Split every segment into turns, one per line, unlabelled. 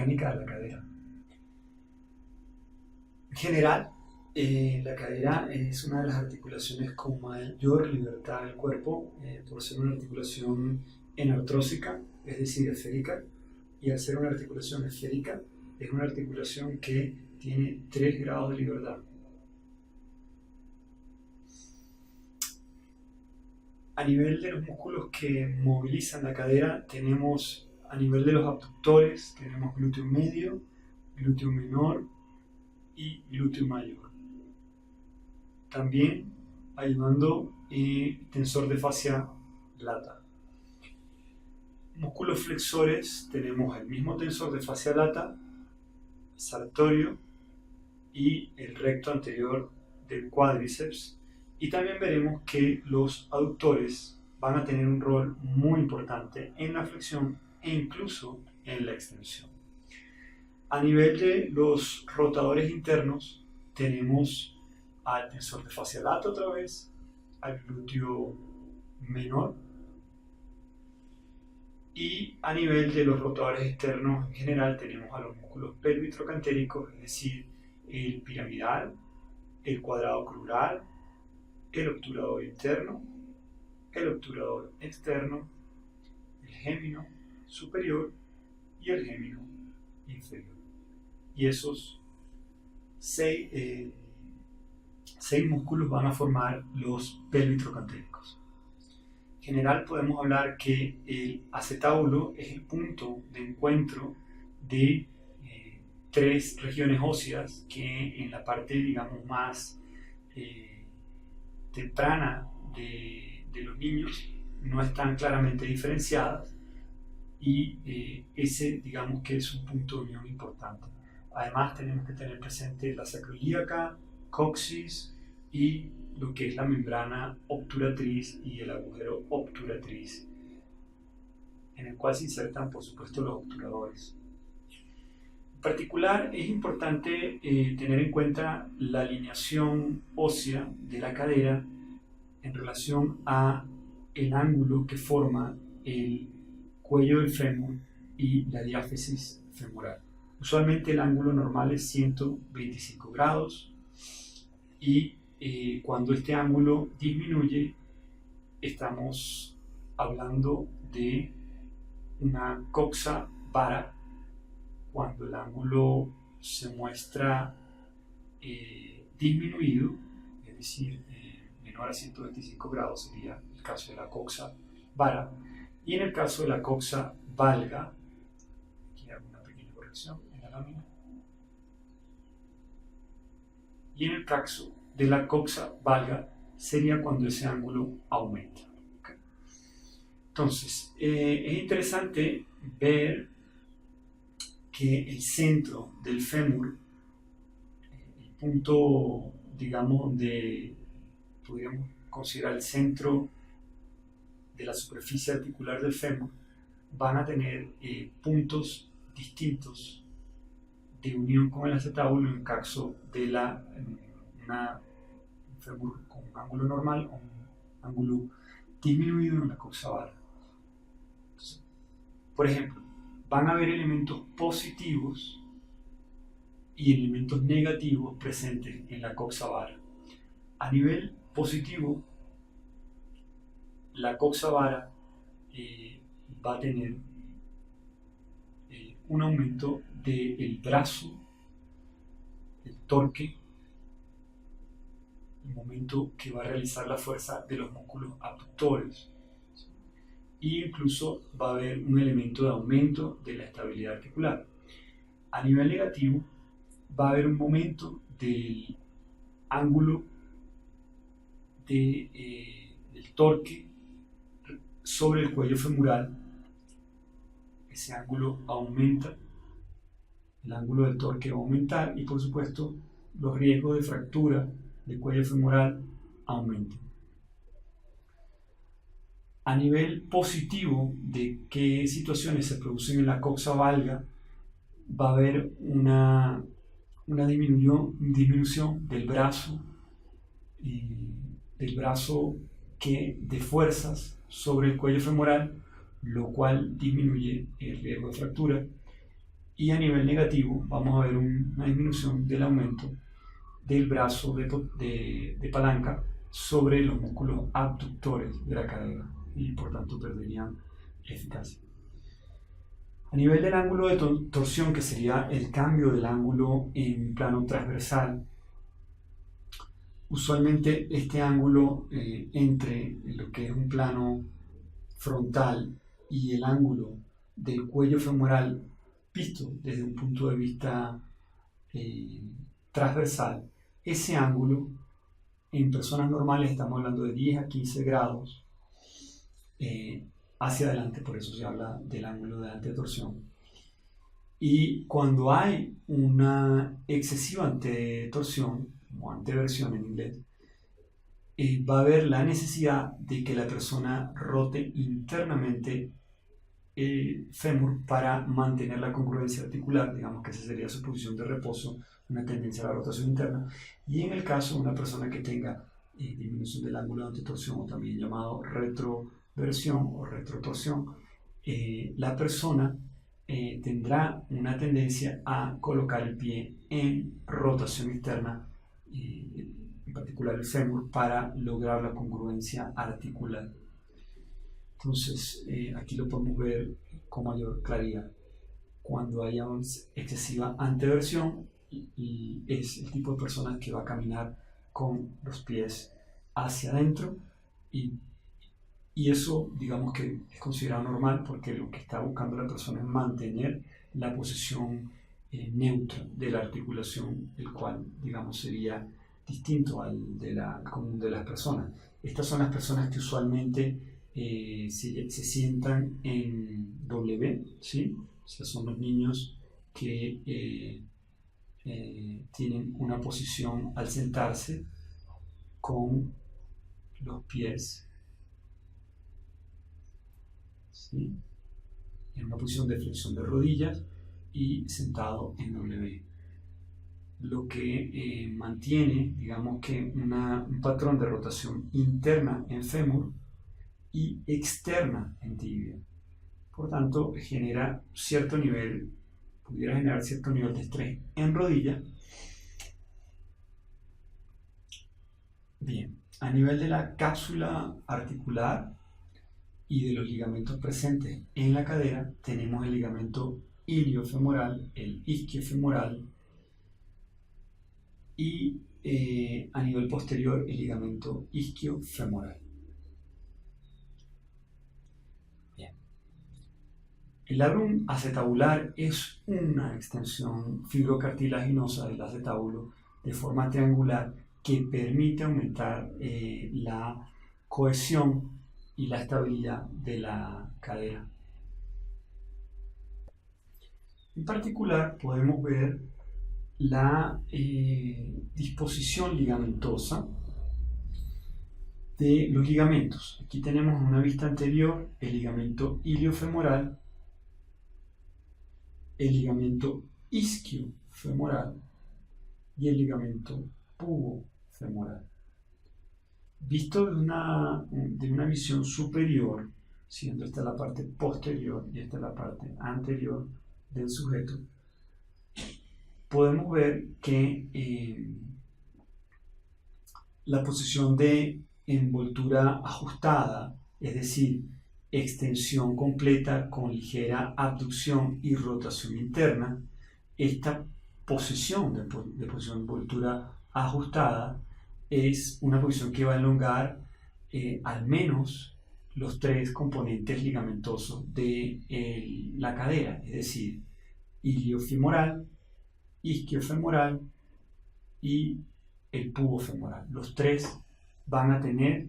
biomecánica de la cadera. En general, la cadera es una de las articulaciones con mayor libertad del cuerpo, por ser una articulación enartrósica, es decir, esférica, y al ser una articulación esférica, es una articulación que tiene 3 grados de libertad. A nivel de los músculos que movilizan la cadera, tenemos a nivel de los abductores, tenemos glúteo medio, glúteo menor y glúteo mayor. También ayudando tensor de fascia lata. Músculos flexores, tenemos el mismo tensor de fascia lata, sartorio y el recto anterior del cuádriceps. Y también veremos que los aductores van a tener un rol muy importante en la flexión e incluso en la extensión. A nivel de los rotadores internos, tenemos al tensor de fascia lata otra vez, al glúteo menor, y a nivel de los rotadores externos en general tenemos a los músculos pelvitrocantéricos, es decir, el piramidal, el cuadrado crural, el obturador interno, el obturador externo, el gémino superior y el gémino inferior. Y esos 6 músculos van a formar los pelvitrocantéricos. En general podemos hablar que el acetábulo es el punto de encuentro de 3 regiones óseas que en la parte, digamos, más temprana de los niños no están claramente diferenciadas, y ese, digamos, que es un punto de unión importante. Además tenemos que tener presente la sacroiliaca, coxis y lo que es la membrana obturatriz y el agujero obturatriz, en el cual se insertan, por supuesto, los obturadores. En particular, es importante tener en cuenta la alineación ósea de la cadera en relación a el ángulo que forma el cuello del fémur y la diáfisis femoral. Usualmente el ángulo normal es 125 grados y cuando este ángulo disminuye estamos hablando de una coxa vara. Cuando el ángulo se muestra disminuido, es decir, menor a 125 grados, sería el caso de la coxa vara, y en el caso de la coxa valga, aquí hago una pequeña corrección en la lámina, y en el caso de la coxa valga sería cuando ese ángulo aumenta. ¿Okay? Entonces, es interesante ver que el centro del fémur, el punto, digamos, podríamos considerar el centro de la superficie articular del fémur, van a tener puntos distintos de unión con el acetábulo en el caso de un fémur con un ángulo normal o un ángulo disminuido en la coxa vara. Entonces, por ejemplo, van a haber elementos positivos y elementos negativos presentes en la coxa vara. A nivel positivo, la coxa vara va a tener un aumento del brazo, el torque, el momento que va a realizar la fuerza de los músculos abductores. E incluso va a haber un elemento de aumento de la estabilidad articular. A nivel negativo, va a haber un momento del ángulo del torque sobre el cuello femoral. Ese ángulo aumenta, el ángulo del torque va a aumentar y, por supuesto, los riesgos de fractura del cuello femoral aumentan. A nivel positivo de qué situaciones se producen en la coxa valga, va a haber una disminución del brazo de fuerzas sobre el cuello femoral, lo cual disminuye el riesgo de fractura. y a nivel negativo vamos a ver una disminución del aumento del brazo de palanca sobre los músculos abductores de la cadera y por tanto perderían eficacia. A nivel del ángulo de torsión, que sería el cambio del ángulo en plano transversal, usualmente este ángulo entre lo que es un plano frontal y el ángulo del cuello femoral visto desde un punto de vista transversal, ese ángulo en personas normales estamos hablando de 10 a 15 grados hacia adelante, por eso se habla del ángulo de antetorsión. Y cuando hay una excesiva antetorsión o anteversión en inglés, va a haber la necesidad de que la persona rote internamente el fémur para mantener la congruencia articular, digamos que esa sería su posición de reposo, una tendencia a la rotación interna. Y en el caso de una persona que tenga disminución del ángulo de antetorsión, o también llamado retroversión o retrotorsión, la persona tendrá una tendencia a colocar el pie en rotación externa, en particular el fémur, para lograr la congruencia articular. Entonces, aquí lo podemos ver con mayor claridad. Cuando haya excesiva anteversión, y es el tipo de persona que va a caminar con los pies hacia adentro, y eso, digamos que es considerado normal, porque lo que está buscando la persona es mantener la posición neutra de la articulación, el cual, digamos, sería distinto al común de las personas. Estas son las personas que usualmente se sientan en W, ¿sí? O sea, son los niños que tienen una posición al sentarse con los pies, ¿sí?, en una posición de flexión de rodillas y sentado en W. Lo que mantiene, digamos que un patrón de rotación interna en fémur y externa en tibia. Por tanto, pudiera generar cierto nivel de estrés en rodilla. Bien, a nivel de la cápsula articular y de los ligamentos presentes en la cadera, tenemos el ligamento iliofemoral, el isquiofemoral, y a nivel posterior el ligamento isquiofemoral. Bien. El labrum acetabular es una extensión fibrocartilaginosa del acetábulo de forma triangular que permite aumentar la cohesión y la estabilidad de la cadera. En particular podemos ver la disposición ligamentosa de los ligamentos. Aquí tenemos en una vista anterior el ligamento iliofemoral, el ligamento isquiofemoral y el ligamento pubofemoral. Visto de una visión superior, siendo esta la parte posterior y esta la parte anterior del sujeto, podemos ver que la posición de envoltura ajustada, es decir, extensión completa con ligera abducción y rotación interna, esta posición de posición de envoltura ajustada es una posición que va a elongar al menos los tres componentes ligamentosos de la cadera, es decir, iliofemoral, isquiofemoral y el pubofemoral. Los tres van a tener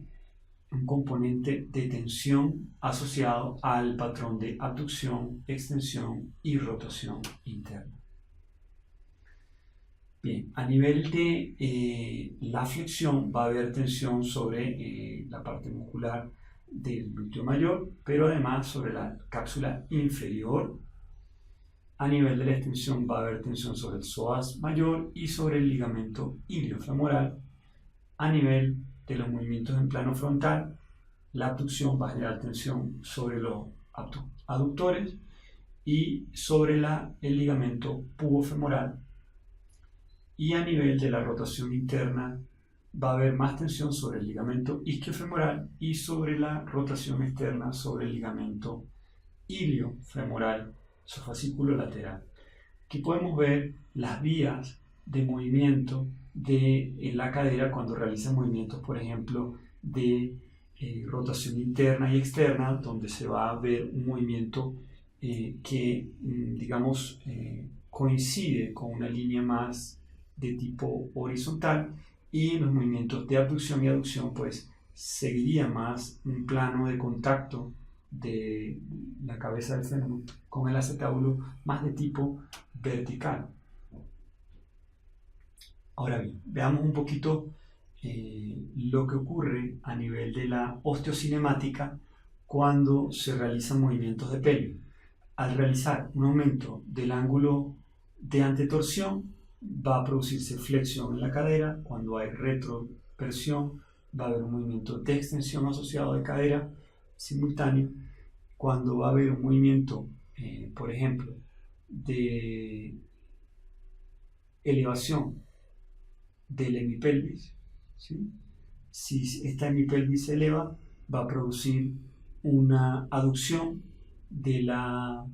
un componente de tensión asociado al patrón de abducción, extensión y rotación interna. Bien, a nivel de la flexión va a haber tensión sobre la parte muscular del glúteo mayor, pero además sobre la cápsula inferior. A nivel de la extensión va a haber tensión sobre el psoas mayor y sobre el ligamento iliofemoral. A nivel de los movimientos en plano frontal, la abducción va a generar tensión sobre los aductores y sobre el ligamento pubofemoral, y a nivel de la rotación interna va a haber más tensión sobre el ligamento isquiofemoral y sobre la rotación externa sobre el ligamento iliofemoral, su fascículo lateral. Aquí podemos ver las vías de movimiento de la cadera cuando realiza movimientos, por ejemplo, de rotación interna y externa, donde se va a ver un movimiento que, digamos, coincide con una línea más de tipo horizontal, y en los movimientos de abducción y aducción pues seguiría más un plano de contacto de la cabeza del fémur con el acetábulo más de tipo vertical. Ahora bien, veamos un poquito lo que ocurre a nivel de la osteocinemática cuando se realizan movimientos de pelvis. Al realizar un aumento del ángulo de antetorsión, va a producirse flexión en la cadera. Cuando hay retroversión, va a haber un movimiento de extensión asociado de cadera simultáneo. Cuando va a haber un movimiento, por ejemplo, de elevación del hemipelvis, ¿sí? Si esta hemipelvis se eleva, va a producir una aducción de la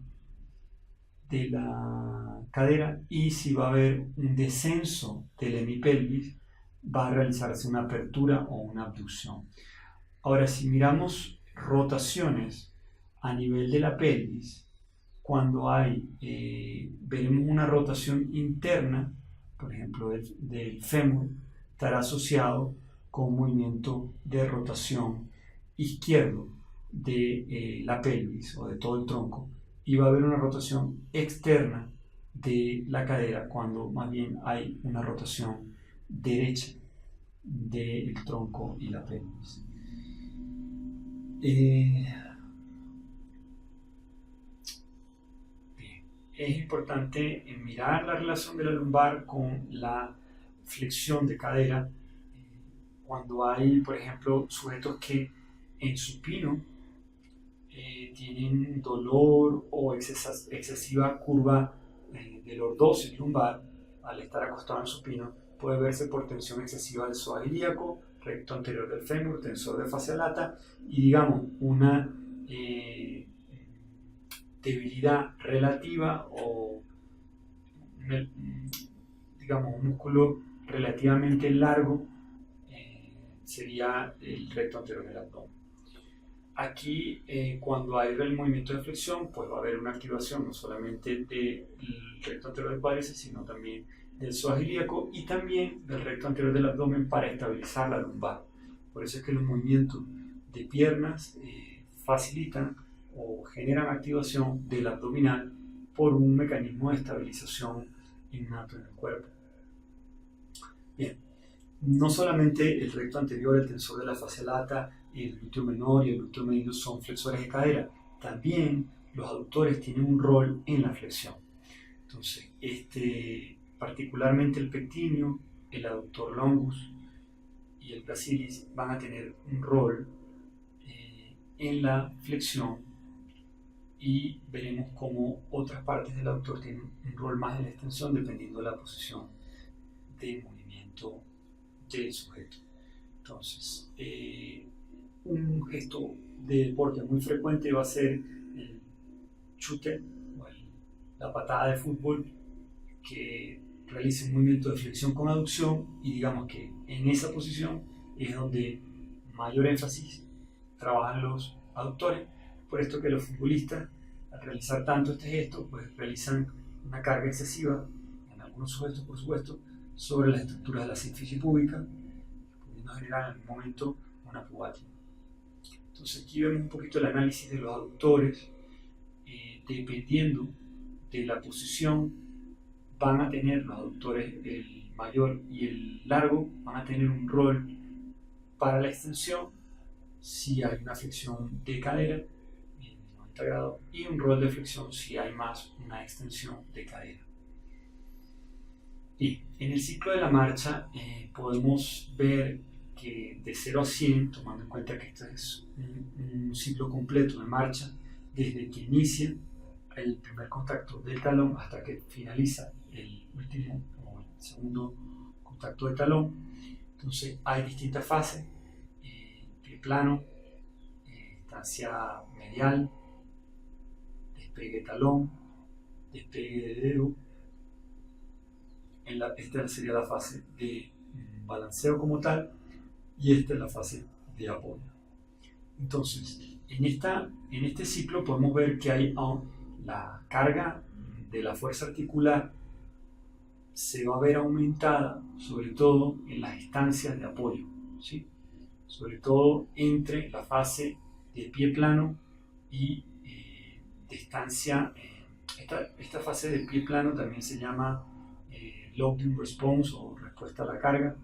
cadera, y si va a haber un descenso del hemipelvis, va a realizarse una apertura o una abducción. Ahora, si miramos rotaciones a nivel de la pelvis, cuando veremos una rotación interna, por ejemplo, del fémur, estará asociado con un movimiento de rotación izquierdo de la pelvis o de todo el tronco, y va a haber una rotación externa de la cadera cuando más bien hay una rotación derecha del tronco y la pelvis. Es importante mirar la relación de la lumbar con la flexión de cadera cuando hay, por ejemplo, sujetos que en supino tienen dolor o excesiva curva de lordosis lumbar. Al estar acostado en supino puede verse por tensión excesiva del psoas ilíaco, recto anterior del fémur, tensor de fascia lata, y digamos una debilidad relativa o digamos un músculo relativamente largo sería el recto anterior del abdomen. Aquí cuando hay el movimiento de flexión pues va a haber una activación no solamente del recto anterior del cuádriceps, sino también del psoas ilíaco y también del recto anterior del abdomen para estabilizar la lumbar. Por eso es que los movimientos de piernas facilitan o generan activación del abdominal por un mecanismo de estabilización innato en el cuerpo. Bien, no solamente el recto anterior, el tensor de la fascia lata, el glúteo menor y el glúteo medio son flexores de cadera, también los aductores tienen un rol en la flexión. Entonces, particularmente el pectíneo, el aductor longus y el gracilis van a tener un rol en la flexión, y veremos cómo otras partes del aductor tienen un rol más en la extensión dependiendo de la posición de movimiento del sujeto. Entonces, un gesto de deporte muy frecuente va a ser el chute o la patada de fútbol, que realiza un movimiento de flexión con aducción, y digamos que en esa posición es donde mayor énfasis trabajan los aductores. Por esto que los futbolistas, al realizar tanto este gesto, pues realizan una carga excesiva, en algunos sujetos por supuesto, sobre las estructuras de la sínfisis púbica, pudiendo generar en algún momento una pubalgia. Entonces aquí vemos un poquito el análisis de los aductores. Dependiendo de la posición, van a tener los aductores, el mayor y el largo, van a tener un rol para la extensión si hay una flexión de cadera en 90 grados, y un rol de flexión si hay más una extensión de cadera. Y en el ciclo de la marcha podemos ver que de 0 a 100, tomando en cuenta que este es un ciclo completo de marcha, desde que inicia el primer contacto del talón hasta que finaliza el último o el segundo contacto de talón. Entonces hay distintas fases: pie plano, distancia medial, despegue talón, despegue de dedo. Esta sería la fase de balanceo como tal, y esta es la fase de apoyo. Entonces, en este ciclo podemos ver que hay la carga de la fuerza articular se va a ver aumentada, sobre todo en las instancias de apoyo, ¿sí? Sobre todo entre la fase de pie plano y distancia. Esta fase de pie plano también se llama loading response o respuesta a la carga.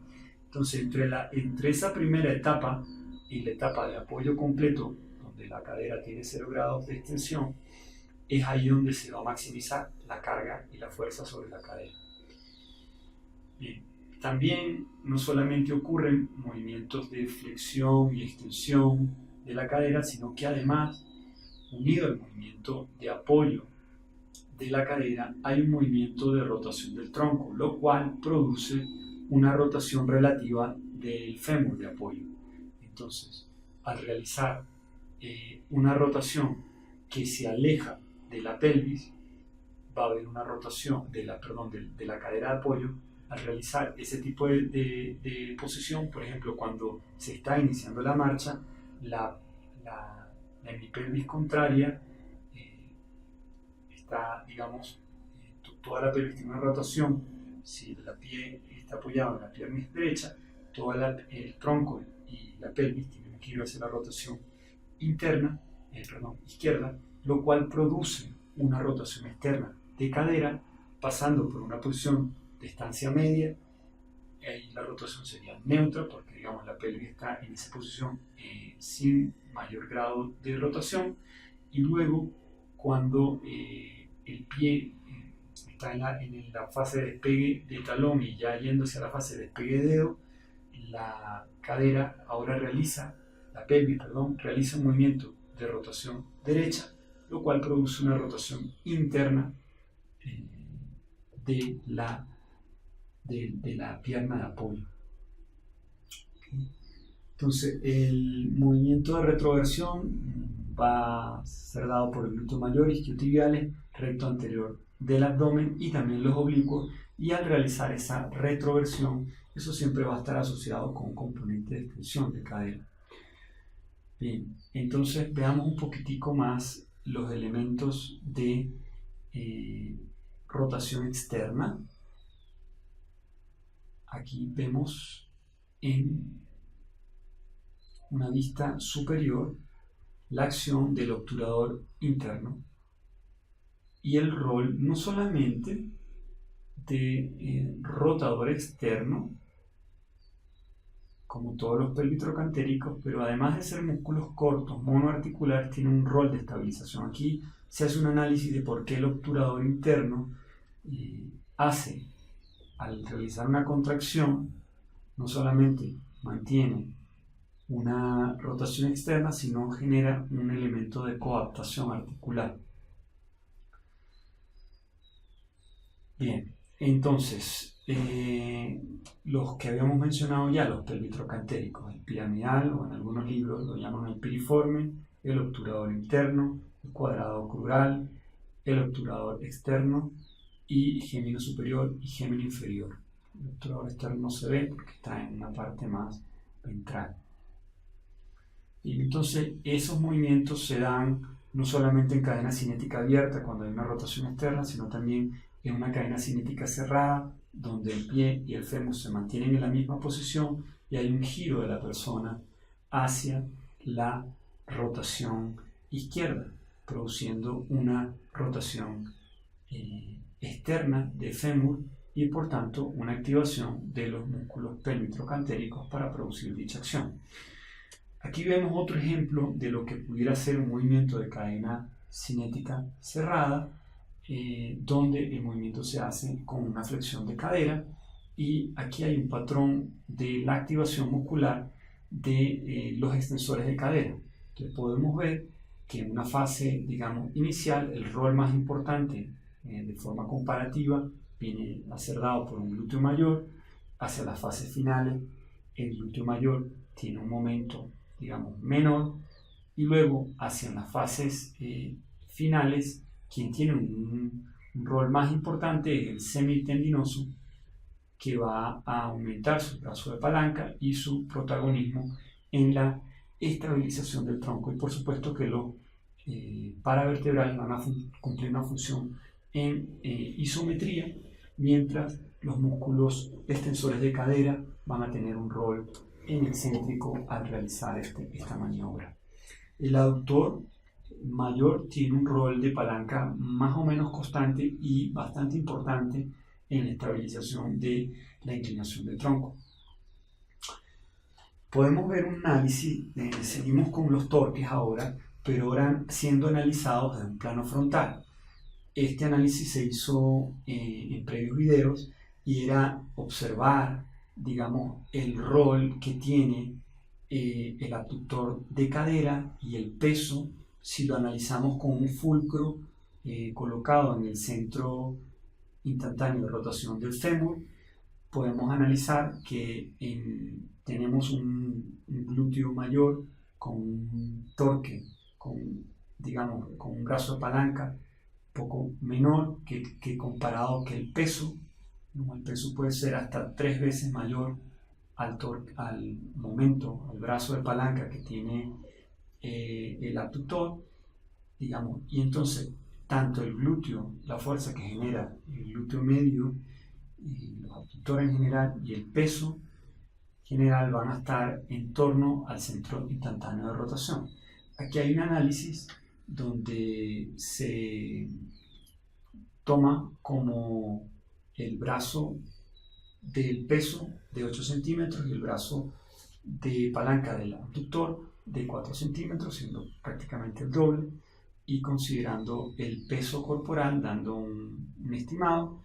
Entonces, entre esa primera etapa y la etapa de apoyo completo, donde la cadera tiene 0 grados de extensión, es ahí donde se va a maximizar la carga y la fuerza sobre la cadera. Bien. También no solamente ocurren movimientos de flexión y extensión de la cadera, sino que además, unido al movimiento de apoyo de la cadera, hay un movimiento de rotación del tronco, lo cual produce una rotación relativa del fémur de apoyo. Entonces, al realizar una rotación que se aleja de la pelvis, va a haber una rotación de la cadera de apoyo. Al realizar ese tipo de posición, por ejemplo, cuando se está iniciando la marcha, la hemipelvis contraria está, digamos, toda la pelvis tiene una rotación. Si el pie está apoyado en la pierna derecha, todo el tronco y la pelvis tienen que ir hacia la rotación izquierda, lo cual produce una rotación externa de cadera, pasando por una posición de estancia media. Ahí la rotación sería neutra, porque digamos la pelvis está en esa posición sin mayor grado de rotación, y luego cuando el pie está en la fase de despegue de talón y ya yendo hacia la fase de despegue de dedo, la cadera ahora la pelvis realiza un movimiento de rotación derecha, lo cual produce una rotación interna de la pierna de apoyo. Entonces, el movimiento de retroversión va a ser dado por el glúteo mayor, isquiotibiales, recto anterior del abdomen y también los oblicuos, y al realizar esa retroversión, eso siempre va a estar asociado con un componente de extensión de cadera. Bien, entonces veamos un poquitico más los elementos de rotación externa. Aquí vemos en una vista superior la acción del obturador interno y el rol no solamente de rotador externo, como todos los pelvitrocantéricos, pero además de ser músculos cortos, monoarticulares, tiene un rol de estabilización. Aquí se hace un análisis de por qué el obturador interno hace, al realizar una contracción, no solamente mantiene una rotación externa, sino genera un elemento de coadaptación articular. Bien, entonces, los que habíamos mencionado ya, los pelvitrocantéricos, el piramidal, o en algunos libros lo llaman el piriforme, el obturador interno, el cuadrado crural, el obturador externo y gémino superior y gémino inferior. El obturador externo no se ve porque está en una parte más ventral. Y entonces esos movimientos se dan no solamente en cadena cinética abierta cuando hay una rotación externa, sino también en una cadena cinética cerrada, donde el pie y el fémur se mantienen en la misma posición y hay un giro de la persona hacia la rotación izquierda, produciendo una rotación externa de fémur y por tanto una activación de los músculos pelvitrocantéricos para producir dicha acción. Aquí vemos otro ejemplo de lo que pudiera ser un movimiento de cadena cinética cerrada, donde el movimiento se hace con una flexión de cadera, y aquí hay un patrón de la activación muscular de los extensores de cadera. Entonces podemos ver que en una fase, digamos, inicial, el rol más importante de forma comparativa viene a ser dado por un glúteo mayor. Hacia las fases finales, el glúteo mayor tiene un momento, digamos, menor, y luego hacia las fases finales, quien tiene un rol más importante es el semitendinoso, que va a aumentar su brazo de palanca y su protagonismo en la estabilización del tronco. Y por supuesto que los paravertebrales van a cumplir una función en isometría, mientras los músculos extensores de cadera van a tener un rol en excéntrico al realizar esta maniobra. El aductor mayor tiene un rol de palanca más o menos constante y bastante importante en la estabilización de la inclinación del tronco. Podemos ver un análisis, seguimos con los torques ahora, pero ahora siendo analizados desde un plano frontal. Este análisis se hizo en previos videos y era observar, digamos, el rol que tiene el abductor de cadera y el peso si lo analizamos con un fulcro colocado en el centro instantáneo de rotación del fémur. Podemos analizar que tenemos un glúteo mayor con un torque, digamos, con un brazo de palanca poco menor que comparado que el peso. El peso puede ser hasta 3 veces mayor al momento, al brazo de palanca que tiene el abductor, digamos, y entonces tanto el glúteo, la fuerza que genera el glúteo medio, los abductores en general y el peso general van a estar en torno al centro instantáneo de rotación. Aquí hay un análisis donde se toma como el brazo del peso de 8 centímetros y el brazo de palanca del abductor de 4 centímetros, siendo prácticamente el doble, y considerando el peso corporal, dando un estimado.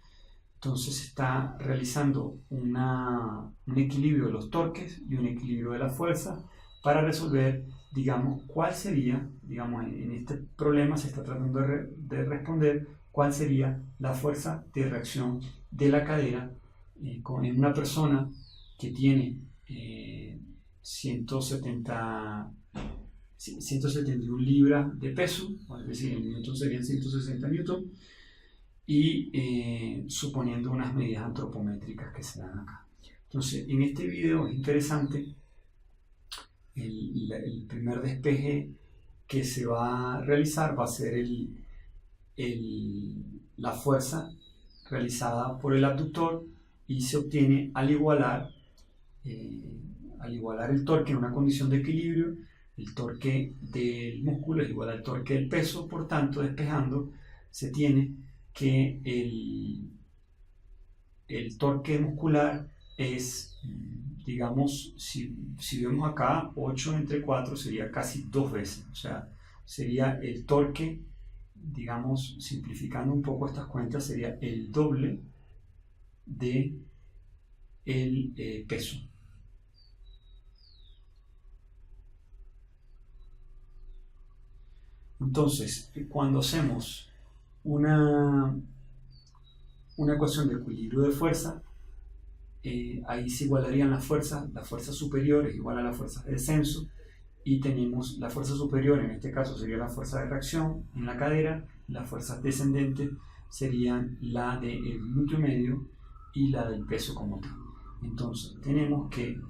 Entonces se está realizando un equilibrio de los torques y un equilibrio de la fuerza para resolver, digamos, cuál sería, digamos, en este problema se está tratando de responder cuál sería la fuerza de reacción de la cadera en una persona que tiene 171 libras de peso, es decir, en newton serían 160 newton, y suponiendo unas medidas antropométricas que se dan acá. Entonces, en este video es interesante el primer despeje que se va a realizar va a ser la fuerza realizada por el abductor y se obtiene al igualar el torque en una condición de equilibrio. El torque del músculo es igual al torque del peso, por tanto, despejando, se tiene que el torque muscular es, digamos, si vemos acá, 8 entre 4 sería casi 2 veces, o sea, sería el torque, digamos, simplificando un poco estas cuentas, sería el doble de el peso. Entonces, cuando hacemos una ecuación de equilibrio de fuerza, ahí se igualarían las fuerzas. La fuerza superior es igual a la fuerza de descenso y tenemos la fuerza superior, en este caso sería la fuerza de reacción en la cadera, las fuerzas descendentes serían la del glúteo medio y la del peso como tal. Entonces tenemos que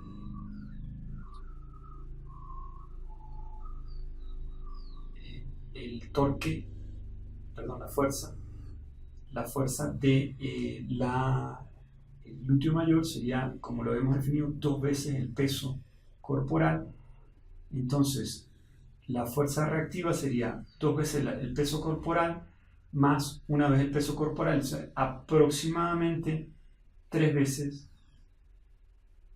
el torque, perdón, la fuerza de el glúteo mayor sería, como lo hemos definido, 2 veces el peso corporal. Entonces la fuerza reactiva sería 2 veces el peso corporal más una vez el peso corporal, o sea, aproximadamente 3 veces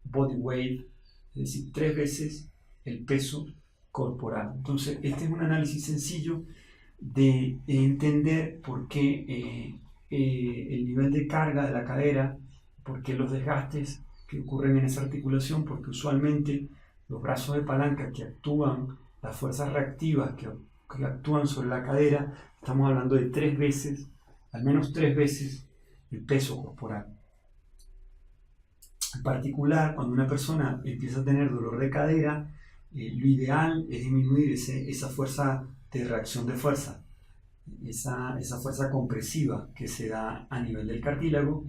body weight, es decir, 3 veces el peso corporal. Entonces este es un análisis sencillo de entender por qué el nivel de carga de la cadera, por qué los desgastes que ocurren en esa articulación, porque usualmente los brazos de palanca que actúan, las fuerzas reactivas que que actúan sobre la cadera, estamos hablando de 3 veces, al menos 3 veces el peso corporal. En particular, cuando una persona empieza a tener dolor de cadera, lo ideal es disminuir esa fuerza de reacción de fuerza, esa fuerza compresiva que se da a nivel del cartílago,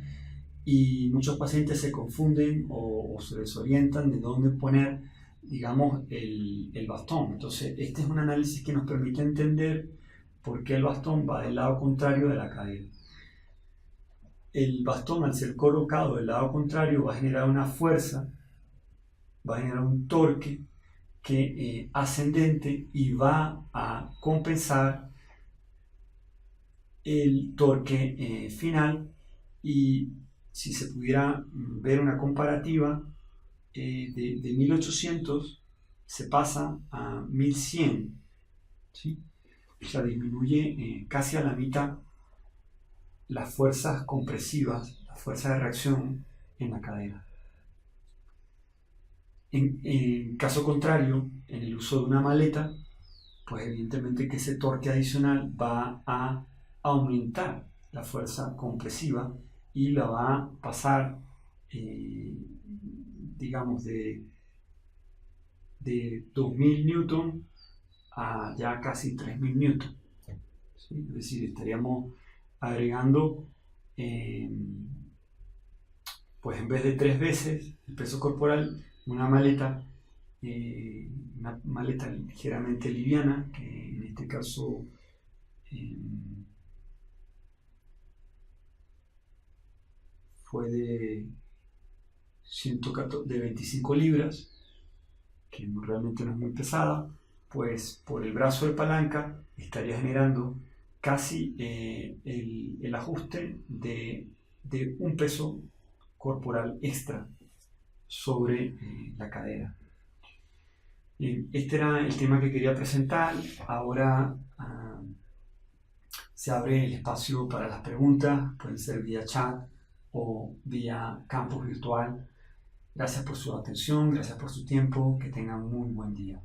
y muchos pacientes se confunden o se desorientan de dónde poner, digamos, el bastón. Entonces, este es un análisis que nos permite entender por qué el bastón va del lado contrario de la cadera. El bastón, al ser colocado del lado contrario, va a generar una fuerza, va a generar un torque que, ascendente, y va a compensar el torque final. Y si se pudiera ver una comparativa, de 1800 se pasa a 1100, ¿sí? O sea, disminuye casi a la mitad las fuerzas compresivas, las fuerzas de reacción en la cadera. En caso contrario, en el uso de una maleta, pues evidentemente que ese torque adicional va a aumentar la fuerza compresiva y la va a pasar, digamos, de 2000 newton a ya casi 3000 newton, ¿sí? Es decir, estaríamos agregando, pues en vez de 3 veces el peso corporal, una maleta ligeramente liviana, que en este caso fue de 25 libras, que realmente no es muy pesada, pues por el brazo de palanca estaría generando casi el ajuste de un peso corporal extra sobre la cadera. Este era el tema que quería presentar. Ahora se abre el espacio para las preguntas, pueden ser vía chat o vía campus virtual. Gracias por su atención, gracias por su tiempo, que tengan muy buen día.